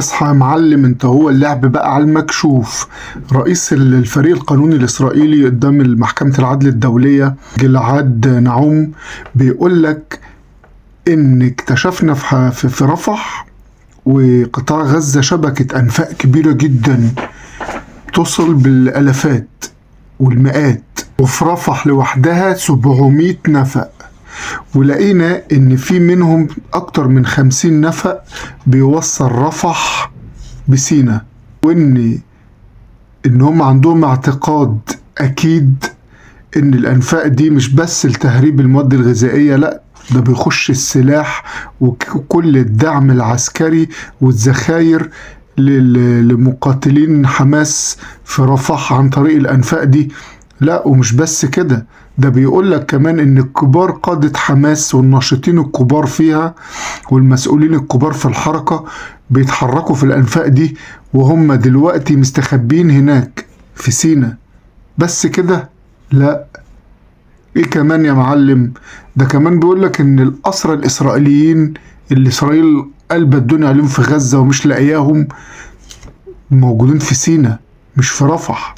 اصحى يا معلم، انت هو اللعب بقى على المكشوف. رئيس الفريق القانوني الإسرائيلي قدام محكمة العدل الدولية جلعاد نعوم بيقول لك إن اكتشفنا في رفح وقطاع غزة شبكة أنفاق كبيرة جدا توصل بالآلافات والمئات، وفي رفح لوحدها 700 نفق، ولقينا إن في منهم أكتر من 50 نفق بيوصل رفح بسينا، وإن هم عندهم اعتقاد أكيد إن الأنفاق دي مش بس لتهريب المواد الغذائية، لأ ده بيخش السلاح وكل الدعم العسكري والذخاير لمقاتلين حماس في رفح عن طريق الأنفاق دي. لا ومش بس كده، ده بيقول لك كمان ان الكبار قادة حماس والناشطين الكبار فيها والمسؤولين الكبار في الحركة بيتحركوا في الأنفاق دي، وهم دلوقتي مستخبين هناك في سينا. بس كده؟ لا، ايه كمان يا معلم؟ ده كمان بيقول لك ان الأسرى الإسرائيليين اللي إسرائيل قلبت الدنيا عليهم في غزة ومش لاقياهم موجودين في سينا مش في رفح.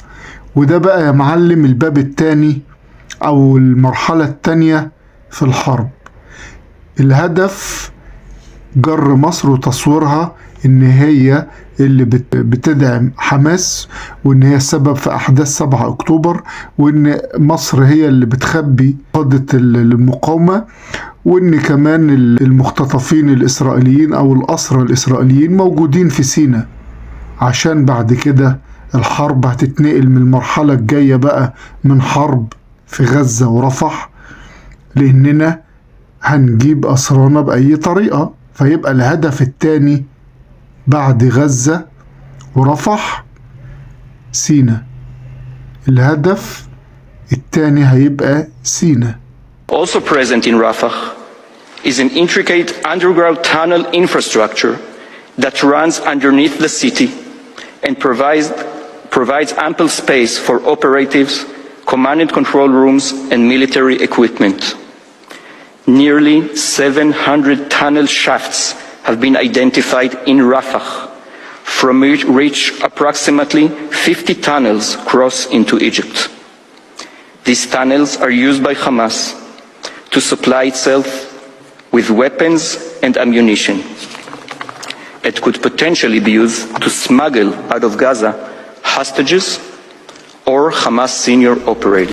وده بقى يا معلم الباب التاني أو المرحلة التانية في الحرب. الهدف جر مصر وتصويرها إن هي اللي بتدعم حماس، وإن هي السبب في أحداث 7 أكتوبر، وإن مصر هي اللي بتخبي قادة المقاومة، وإن كمان المختطفين الإسرائيليين أو الأسرى الإسرائيليين موجودين في سينا، عشان بعد كده الحرب هتتنقل من المرحلة الجاية بقى من حرب في غزة ورفح، لأننا هنجيب أسرانا بأي طريقة. فيبقى الهدف التاني بعد غزة ورفح سينا، الهدف التاني هيبقى سينا. Also present in Rafah is an intricate underground tunnel infrastructure that runs underneath the city and provides ample space for operatives, command and control rooms, and military equipment. Nearly 700 tunnel shafts have been identified in Rafah, from which approximately 50 tunnels cross into Egypt. These tunnels are used by Hamas to supply itself with weapons and ammunition. It could potentially be used to smuggle out of Gaza hostages or Hamas senior operators.